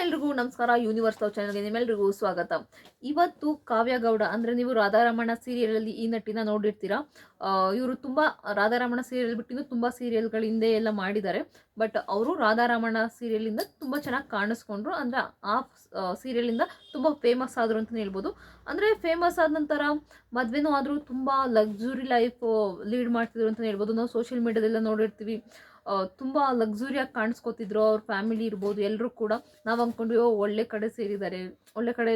ಎಲ್ರಿಗೂ ನಮಸ್ಕಾರ. Universe love ಚಾನಲ್ಗೆ ನಿಮ್ಮೆಲ್ರಿಗೂ ಸ್ವಾಗತ. ಇವತ್ತು ಕಾವ್ಯ ಗೌಡ ಅಂದರೆ ನೀವು ರಾಧಾರಮಣ ಸೀರಿಯಲಲ್ಲಿ ಈ ನಟಿನ ನೋಡಿರ್ತೀರಾ. ಇವರು ತುಂಬ ರಾಧಾರಮಣ ಸೀರಿಯಲ್ ಬಿಟ್ಟು ತುಂಬ ಸೀರಿಯಲ್ಗಳ ಹಿಂದೆ ಎಲ್ಲ ಮಾಡಿದ್ದಾರೆ. ಬಟ್ ಅವರು ರಾಧಾರಮಣ ಸೀರಿಯಲಿಂದ ತುಂಬ ಚೆನ್ನಾಗಿ ಕಾಣಿಸ್ಕೊಂಡ್ರು. ಅಂದರೆ ಆ ಸೀರಿಯಲಿಂದ ತುಂಬ ಫೇಮಸ್ ಆದರು ಅಂತಲೇ ಹೇಳ್ಬೋದು. ಅಂದರೆ ಫೇಮಸ್ ಆದ ನಂತರ ಮದುವೆನೂ ಆದರೂ ತುಂಬ ಲಕ್ಸುರಿ ಲೈಫ್ ಲೀಡ್ ಮಾಡ್ತಿದ್ರು ಅಂತಲೇ ಹೇಳ್ಬೋದು. ನಾವು ಸೋಷಿಯಲ್ ಮೀಡಿಯಾದೆಲ್ಲ ನೋಡಿರ್ತೀವಿ. ತುಂಬ ಲಕ್ಸುರಿಯಾಗಿ ಕಾಣಿಸ್ಕೊತಿದ್ರು. ಅವ್ರ ಫ್ಯಾಮಿಲಿ ಇರ್ಬೋದು, ಎಲ್ಲರೂ ಕೂಡ ನಾವು ಅಂದ್ಕೊಂಡ್ವಿ ಒಳ್ಳೆ ಕಡೆ ಸೇರಿದ್ದಾರೆ, ಒಳ್ಳೆ ಕಡೆ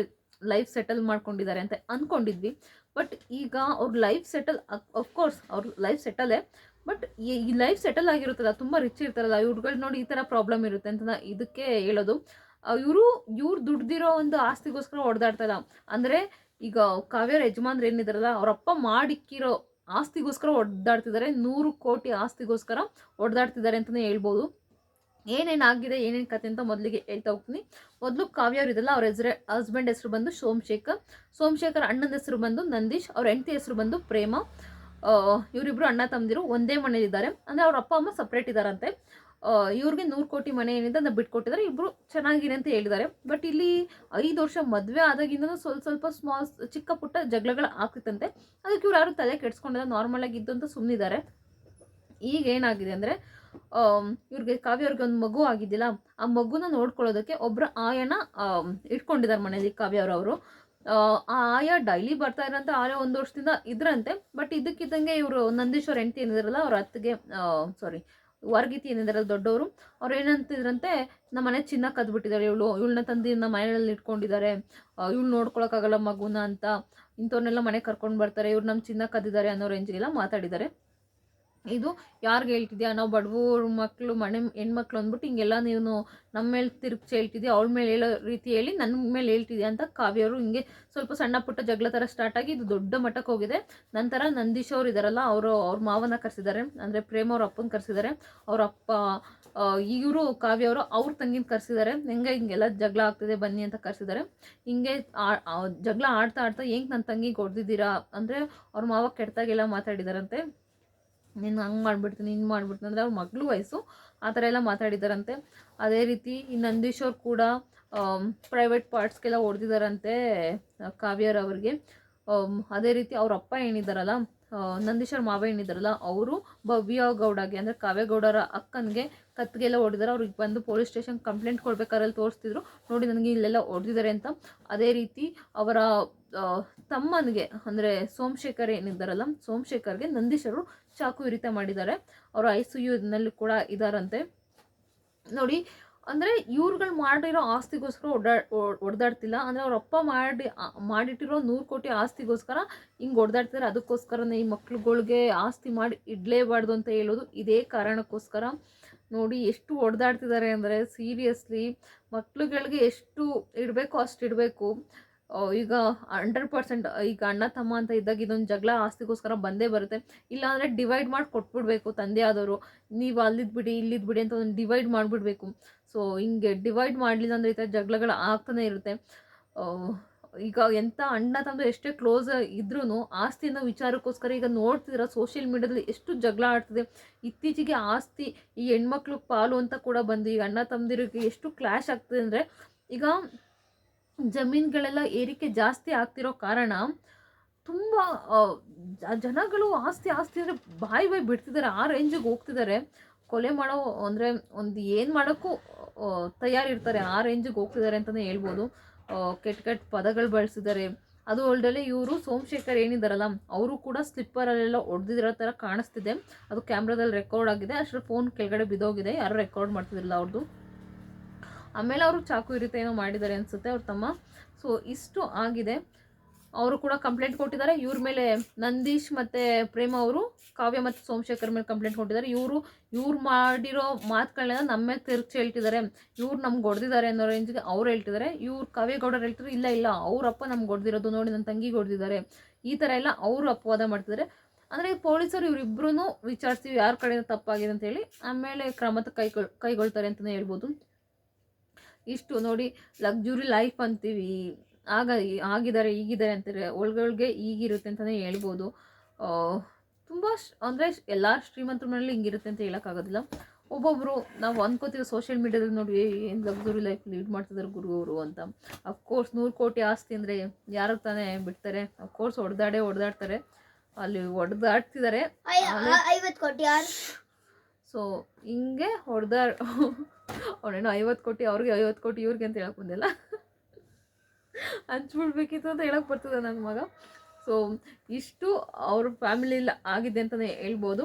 ಲೈಫ್ ಸೆಟಲ್ ಮಾಡ್ಕೊಂಡಿದ್ದಾರೆ ಅಂತ ಅಂದ್ಕೊಂಡಿದ್ವಿ. ಬಟ್ ಈಗ ಅವ್ರ ಲೈಫ್ ಸೆಟಲ್, ಅಫ್ಕೋರ್ಸ್ ಅವ್ರ ಲೈಫ್ ಸೆಟಲೇ. ಬಟ್ ಈ ಲೈಫ್ ಸೆಟಲ್ ಆಗಿರುತ್ತಲ್ಲ, ತುಂಬ ರಿಚ್ ಇರ್ತಾರಲ್ಲ, ಇವ್ರುಗಳು ನೋಡಿ ಈ ಥರ ಪ್ರಾಬ್ಲಮ್ ಇರುತ್ತೆ ಅಂತ ಇದಕ್ಕೆ ಹೇಳೋದು. ಇವ್ರು ದುಡ್ದಿರೋ ಒಂದು ಆಸ್ತಿಗೋಸ್ಕರ ಹೊಡೆದಾಡ್ತಾರ. ಅಂದರೆ ಈಗ ಕಾವ್ಯರ ಯಜಮಾನ್ರು ಏನಿದಾರಲ್ಲ, ಅವರಪ್ಪ ಮಾಡಿಕ್ಕಿರೋ ಆಸ್ತಿಗೋಸ್ಕರ ಒಡ್ದಾಡ್ತಿದ್ದಾರೆ. 100 ಕೋಟಿ ಆಸ್ತಿಗೋಸ್ಕರ ಒಡ್ದಾಡ್ತಿದ್ದಾರೆ ಅಂತಲೇ ಹೇಳ್ಬೋದು. ಏನೇನಾಗಿದೆ, ಏನೇನು ಕತೆ ಅಂತ ಮೊದಲಿಗೆ ಹೇಳ್ತಾ ಹೋಗ್ತೀನಿ. ಮೊದಲು ಕಾವ್ಯ ಅವ್ರು ಇದೆಲ್ಲ, ಅವ್ರ ಹಸ್ಬೆಂಡ್ ಹೆಸರು ಬಂದು ಸೋಮಶೇಖರ್ ಅಣ್ಣನ ಹೆಸರು ಬಂದು ನಂದೀಶ್, ಅವ್ರ ಹೆಂಡತಿ ಹೆಸರು ಬಂದು ಪ್ರೇಮ. ಇವರಿಬ್ರು ಅಣ್ಣ ತಮ್ಮದಿರು ಒಂದೇ ಮನೇಲಿದ್ದಾರೆ. ಅಂದರೆ ಅವ್ರ ಅಪ್ಪ ಅಮ್ಮ ಸಪ್ರೇಟ್ ಇದ್ದಾರಂತೆ. ಇವ್ರಿಗೆ 100 ಕೋಟಿ ಮನೆ ಏನಿದೆ ಅದನ್ನ ಬಿಟ್ಕೊಟ್ಟಿದ್ದಾರೆ. ಇಬ್ಬರು ಚೆನ್ನಾಗಿದೆ ಅಂತ ಹೇಳಿದ್ದಾರೆ. ಬಟ್ ಇಲ್ಲಿ 5 ವರ್ಷ ಮದುವೆ ಆದಾಗಿಂದ ಸ್ವಲ್ಪ ಚಿಕ್ಕ ಪುಟ್ಟ ಜಗಳಗಳು ಆಗ್ತಿತ್ತಂತೆ. ಅದಕ್ಕೆ ಇವ್ರು ಯಾರು ತಲೆ ಕೆಡ್ಸ್ಕೊಂಡಿಲ್ಲ, ನಾರ್ಮಲ್ ಆಗಿ ಇದ್ದು ಅಂತ ಸುಮ್ಮನಿದ್ದಾರೆ. ಈಗ ಏನಾಗಿದೆ ಅಂದರೆ, ಕಾವ್ಯ ಅವ್ರಿಗೆ ಒಂದು ಮಗು ಆಗಿದ್ದಿಲ್ಲ, ಆ ಮಗುನ ನೋಡ್ಕೊಳ್ಳೋದಕ್ಕೆ ಒಬ್ಬರ ಆಯನ ಇಟ್ಕೊಂಡಿದ್ದಾರೆ ಮನೇಲಿ ಕಾವ್ಯ ಅವರು. ಆ ಆಯ ಡೈಲಿ ಬರ್ತಾ ಇರೋಂಥ ಆಯ 1 ವರ್ಷದಿಂದ ಇದ್ರಂತೆ. ಬಟ್ ಇದಕ್ಕಿದ್ದಂಗೆ ಇವರು ನಂದೀಶ್ ಅವ್ರ ಹೆಂಡತಿ ಏನಿದಾರಲ್ಲ, ಅವ್ರ ಅತ್ತಿಗೆ ವರ್ಗೀತಿ ಏನಿದಾರಲ್ಲ ದೊಡ್ಡವರು, ಅವ್ರು ಏನಂತಿದ್ರಂತೆ, ನಮ್ಮ ಮನೆ ಚಿನ್ನ ಕದ್ಬಿಟ್ಟಿದ್ದಾರೆ, ಇವಳನ್ನ ತಂದು ನಮ್ಮ ಮನೆಯಲ್ಲಿ ಇಟ್ಕೊಂಡಿದ್ದಾರೆ, ಇವಳು ನೋಡ್ಕೊಳಕ್ಕಾಗಲ್ಲ ಮಗುನ ಅಂತ, ಇಂಥವ್ರನ್ನೆಲ್ಲ ಮನೆ ಕರ್ಕೊಂಡು ಬರ್ತಾರೆ, ಇವ್ರು ನಮ್ಮ ಚಿನ್ನ ಕದ್ದಿದ್ದಾರೆ ಅನ್ನೋ ರೇಂಜ್ಗೆಲ್ಲ ಮಾತಾಡಿದ್ದಾರೆ. ಇದು ಯಾರಿಗೆ ಹೇಳ್ತಿದ್ಯಾ, ನಾವು ಬಡವ್ರ ಮಕ್ಕಳು ಹೆಣ್ಮಕ್ಳು ಅಂದ್ಬಿಟ್ಟು ಹಿಂಗೆಲ್ಲ ನೀವು ನಮ್ಮ ಮೇಲೆ ತಿರುಗಿಸಿ ಹೇಳ್ತಿದ್ಯಾ, ಅವಳ ಮೇಲೆ ಹೇಳೋ ರೀತಿ ಹೇಳಿ ನನ್ನ ಮೇಲೆ ಹೇಳ್ತಿದ್ಯಾ ಅಂತ ಕಾವ್ಯವರು ಹಿಂಗೆ ಸ್ವಲ್ಪ ಸಣ್ಣ ಪುಟ್ಟ ಜಗಳ ಥರ ಸ್ಟಾರ್ಟ್ ಆಗಿ ಇದು ದೊಡ್ಡ ಮಟ್ಟಕ್ಕೆ ಹೋಗಿದೆ. ನಂತರ ನಂದೀಶ್ ಅವ್ರು ಇದ್ದಾರಲ್ಲ, ಅವ್ರ ಮಾವನ ಕರೆಸಿದ್ದಾರೆ, ಅಂದರೆ ಪ್ರೇಮ ಅವ್ರ ಅಪ್ಪನ ಕರೆಸಿದ್ದಾರೆ. ಅವ್ರ ಅಪ್ಪ ಇವರು ಕಾವ್ಯ ಅವ್ರ ತಂಗಿನ ಕರೆಸಿದ್ದಾರೆ. ಹಿಂಗೆಲ್ಲ ಜಗಳ ಆಗ್ತಿದೆ ಬನ್ನಿ ಅಂತ ಕರೆಸಿದ್ದಾರೆ. ಹಿಂಗೆ ಜಗಳ ಆಡ್ತಾ ಹೆಂಗೆ ನನ್ನ ತಂಗಿಗೆ ಹೊಡೆದಿದ್ದೀರಾ ಅಂದರೆ ಅವ್ರ ಮಾವ ಕೆಟ್ಟದಾಗೆಲ್ಲ ಮಾತಾಡಿದಾರಂತೆ. ನೀನು ಹಂಗೆ ಮಾಡಿಬಿಡ್ತೀನಿ, ಹಿಂಗೆ ಮಾಡಿಬಿಡ್ತೀನಿ ಅಂದರೆ ಅವ್ರ ಮಗಳು ವಯಸ್ಸು ಆ ಥರ ಎಲ್ಲ ಮಾತಾಡಿದಾರಂತೆ. ಅದೇ ರೀತಿ ಈ ನಂದೀಶ್ ಅವ್ರು ಕೂಡ ಪ್ರೈವೇಟ್ ಪಾರ್ಟ್ಸ್ಗೆಲ್ಲ ಹೊಡೆದಿದ್ದಾರಂತೆ ಕಾವ್ಯರವ್ರಿಗೆ. ಅದೇ ರೀತಿ ಅವ್ರ ಅಪ್ಪ ಏನಿದ್ದಾರಲ್ಲ, ನಂದೀಶ್ವರ ಮಾವ ಏನಿದ್ದಾರಲ್ಲ, ಅವರು ಭವ್ಯ ಗೌಡಗೆ ಅಂದರೆ ಕಾವ್ಯ ಗೌಡರ ಅಕ್ಕನಿಗೆ ಕತ್ತಿಗೆಲ್ಲ ಹೊಡೆದಾರೆ. ಅವ್ರಿಗೆ ಬಂದು ಪೊಲೀಸ್ ಸ್ಟೇಷನ್ ಕಂಪ್ಲೇಂಟ್ ಕೊಡ್ಬೇಕಾರಲ್ಲಿ ತೋರಿಸ್ತಿದ್ರು, ನೋಡಿ ನನಗೆ ಇಲ್ಲೆಲ್ಲ ಹೊಡೆದಿದ್ದಾರೆ ಅಂತ. ಅದೇ ರೀತಿ ಅವರ ತಮ್ಮನಿಗೆ ಅಂದರೆ ಸೋಮಶೇಖರ್ ಏನಿದ್ದಾರಲ್ಲ, ಸೋಮಶೇಖರ್ಗೆ ನಂದೀಶರು ಚಾಕು ಇರಿತ ಮಾಡಿದ್ದಾರೆ. ಅವರು ICU ಕೂಡ ಇದ್ದಾರಂತೆ. ನೋಡಿ, ಅಂದರೆ ಇವ್ರುಗಳು ಮಾಡಿರೋ ಆಸ್ತಿಗೋಸ್ಕರ ಹೊಡೆದಾಡ್ತಿಲ್ಲ. ಅಂದರೆ ಅವ್ರ ಅಪ್ಪ ಮಾಡಿಟ್ಟಿರೋ 100 ಕೋಟಿ ಆಸ್ತಿಗೋಸ್ಕರ ಹಿಂಗೆ ಹೊಡೆದಾಡ್ತಿದ್ದಾರೆ. ಅದಕ್ಕೋಸ್ಕರನೇ ಈ ಮಕ್ಳುಗಳಿಗೆ ಆಸ್ತಿ ಮಾಡಿ ಇಡಲೇಬಾರ್ದು ಅಂತ ಹೇಳೋದು ಇದೇ ಕಾರಣಕ್ಕೋಸ್ಕರ. ನೋಡಿ ಎಷ್ಟು ಹೊಡೆದಾಡ್ತಿದ್ದಾರೆ ಅಂದರೆ, ಸೀರಿಯಸ್ಲಿ ಮಕ್ಳುಗಳಿಗೆ ಎಷ್ಟು ಇಡಬೇಕು ಅಷ್ಟು ಇಡಬೇಕು. ಈಗ 100% ಈಗ ಅಣ್ಣ ತಮ್ಮ ಅಂತ ಇದ್ದಾಗ ಇದೊಂದು ಜಗಳ ಆಸ್ತಿಗೋಸ್ಕರ ಬಂದೇ ಬರುತ್ತೆ. ಇಲ್ಲಾಂದರೆ ಡಿವೈಡ್ ಮಾಡಿ ಕೊಟ್ಬಿಡ್ಬೇಕು ತಂದೆ ಆದವರು, ನೀವು ಅಲ್ಲಿದ್ದು ಬಿಡಿ ಇಲ್ಲಿದ್ದು ಬಿಡಿ ಅಂತ ಒಂದು ಡಿವೈಡ್ ಮಾಡಿಬಿಡ್ಬೇಕು. ಸೊ ಹಿಂಗೆ ಡಿವೈಡ್ ಮಾಡಲಿಲ್ಲ ಅಂದರೆ ಈ ಥರ ಜಗಳಗಳು ಆಗ್ತಾನೆ ಇರುತ್ತೆ. ಈಗ ಎಂಥ ಅಣ್ಣ ತಮ್ಮ ಎಷ್ಟೇ ಕ್ಲೋಸ್ ಇದ್ರೂ ಆಸ್ತಿನ ವಿಚಾರಕ್ಕೋಸ್ಕರ ಈಗ ನೋಡ್ತಿದ್ದೀರ ಸೋಷಿಯಲ್ ಮೀಡಿಯಾದಲ್ಲಿ ಎಷ್ಟು ಜಗಳ ಆಡ್ತಿದೆ. ಇತ್ತೀಚೆಗೆ ಆಸ್ತಿ ಈ ಹೆಣ್ಮಕ್ಳಿಗೆ ಪಾಲು ಅಂತ ಕೂಡ ಬಂದು ಈಗ ಅಣ್ಣ ತಮ್ಮದಿರಿಗೆ ಎಷ್ಟು ಕ್ಲ್ಯಾಶ್ ಆಗ್ತದೆ ಅಂದರೆ, ಈಗ ಜಮೀನುಗಳೆಲ್ಲ ಏರಿಕೆ ಜಾಸ್ತಿ ಆಗ್ತಿರೋ ಕಾರಣ ತುಂಬ ಜನಗಳು ಆಸ್ತಿ ಅಂದರೆ ಬಾಯಿ ಬಿಡ್ತಿದ್ದಾರೆ, ಆ ರೇಂಜಿಗೆ ಹೋಗ್ತಿದ್ದಾರೆ. ಕೊಲೆ ಮಾಡೋ ಅಂದರೆ ಒಂದು ಏನು ಮಾಡೋಕ್ಕೂ ತಯಾರಿರ್ತಾರೆ, ಆ ರೇಂಜಿಗೆ ಹೋಗ್ತಿದ್ದಾರೆ ಅಂತಲೇ ಹೇಳ್ಬೋದು. ಕೆಟ್ಟ ಪದಗಳು ಬಳಸಿದ್ದಾರೆ. ಅದು ಅಲ್ಲದೆ ಇವರು ಸೋಮಶೇಖರ್ ಏನಿದ್ದಾರಲ್ಲ, ಅವರು ಕೂಡ ಸ್ಲಿಪ್ಪರಲ್ಲೆಲ್ಲ ಹೊಡೆದಿರೋ ಥರ ಕಾಣಿಸ್ತಿದೆ. ಅದು ಕ್ಯಾಮ್ರಾದಲ್ಲಿ ರೆಕಾರ್ಡ್ ಆಗಿದೆ. ಅಷ್ಟರ ಫೋನ್ ಕೆಳಗಡೆ ಬಿದ್ದೋಗಿದೆ, ಯಾರು ರೆಕಾರ್ಡ್ ಮಾಡ್ತಿದ್ರಲ್ಲ ಅವ್ರದ್ದು. ಆಮೇಲೆ ಅವರು ಚಾಕು ಇರಿತ ಏನೋ ಮಾಡಿದ್ದಾರೆ ಅನಿಸುತ್ತೆ ಅವ್ರ ತಮ್ಮ. ಸೊ ಇಷ್ಟು ಆಗಿದೆ. ಅವರು ಕೂಡ ಕಂಪ್ಲೇಂಟ್ ಕೊಟ್ಟಿದ್ದಾರೆ. ಇವ್ರ ಮೇಲೆ ನಂದೀಶ್ ಮತ್ತು ಪ್ರೇಮ ಅವರು ಕಾವ್ಯ ಮತ್ತು ಸೋಮಶೇಖರ್ ಮೇಲೆ ಕಂಪ್ಲೇಂಟ್ ಕೊಟ್ಟಿದ್ದಾರೆ. ಇವ್ರು ಮಾಡಿರೋ ಮಾತುಗಳನ್ನ ನಮ್ಮ ಮೇಲೆ ತಿರುಗಿಸಿ ಹೇಳ್ತಿದ್ದಾರೆ. ಇವ್ರು ನಮ್ಗೆ ಹೊಡೆದಿದ್ದಾರೆ ಅನ್ನೋ ರೇಂಜ್ಗೆ ಅವ್ರು ಹೇಳ್ತಿದ್ದಾರೆ. ಇವ್ರು ಕಾವ್ಯ ಗೌಡರು ಹೇಳ್ತಿದ್ದಾರೆ, ಇಲ್ಲ ಅವರಪ್ಪ ನಮ್ಗೆ ಹೊಡೆದಿರೋದು, ನೋಡಿ ನನ್ನ ತಂಗಿಗೆ ಹೊಡೆದಿದ್ದಾರೆ, ಈ ಥರ ಎಲ್ಲ ಅವರು ಅಪವಾದ ಮಾಡ್ತಿದ್ದಾರೆ. ಅಂದರೆ ಪೊಲೀಸರು ಇವರಿಬ್ಬರೂ ವಿಚಾರಿಸ್ತೀವಿ ಯಾರ ಕಡೆಯಿಂದ ತಪ್ಪಾಗಿದೆ ಅಂತೇಳಿ ಆಮೇಲೆ ಕ್ರಮದ ಕೈಗೊಳ್ತಾರೆ ಅಂತಲೇ ಹೇಳ್ಬೋದು. ಇಷ್ಟು ನೋಡಿ, ಲಕ್ಸುರಿ ಲೈಫ್ ಅಂತೀವಿ, ಆಗಿದ್ದಾರೆ ಈಗಿದ್ದಾರೆ ಅಂತಾರೆ, ಒಳಗೊಳಗೆ ಈಗಿರುತ್ತೆ ಅಂತಲೇ ಹೇಳ್ಬೋದು. ತುಂಬ ಅಂದರೆ ಎಲ್ಲ ಶ್ರೀಮಂತರ ಮನೇಲಿ ಹಿಂಗಿರುತ್ತೆ ಅಂತ ಹೇಳೋಕ್ಕಾಗೋದಿಲ್ಲ. ಒಬ್ಬೊಬ್ಬರು ನಾವು ಅಂದ್ಕೋತೀವಿ ಸೋಷಿಯಲ್ ಮೀಡ್ಯಾದಲ್ಲಿ ನೋಡಿ ಏನು ಲಕ್ಸುರಿ ಲೈಫ್ ಲೀಡ್ ಮಾಡ್ತಿದ್ದಾರೆ ಗುರು ಅವರು ಅಂತ. ಅಫ್ಕೋರ್ಸ್ 100 ಕೋಟಿ ಆಸ್ತಿ ಅಂದರೆ ಯಾರು ತಾನೇ ಬಿಡ್ತಾರೆ. ಅಫ್ಕೋರ್ಸ್ ಹೊಡೆದಾಡ್ತಾರೆ, ಅಲ್ಲಿ ಹೊಡೆದಾಡ್ತಿದ್ದಾರೆ. 50 ಕೋಟಿ ಯಾರು? ಸೊ ಹಿಂಗೆ ಅವನೇನೋ 50 ಕೋಟಿ ಅವ್ರಿಗೆ 50 ಕೋಟಿ ಇವ್ರಿಗೆ ಅಂತ ಹೇಳಕ್ಕೆ ಬಂದಿಲ್ಲ, ಹಂಚ್ಬಿಡ್ಬೇಕಿತ್ತು ಅಂತ ಹೇಳಕ್ಕೆ ಬರ್ತದೆ ನನ್ನ ಮಗ. ಸೊ ಇಷ್ಟು ಅವ್ರ ಫ್ಯಾಮಿಲಿಲಿ ಆಗಿದೆ ಅಂತಲೇ ಹೇಳ್ಬೋದು.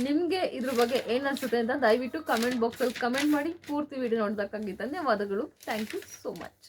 ನಿಮಗೆ ಇದ್ರ ಬಗ್ಗೆ ಏನು ಅನಿಸುತ್ತೆ ಅಂತ ದಯವಿಟ್ಟು ಕಮೆಂಟ್ ಬಾಕ್ಸಲ್ಲಿ ಕಮೆಂಟ್ ಮಾಡಿ. ಪೂರ್ತಿ ವಿಡಿಯೋ ನೋಡೋದಕ್ಕಾಗಿ ಧನ್ಯವಾದಗಳು. Thank you so much.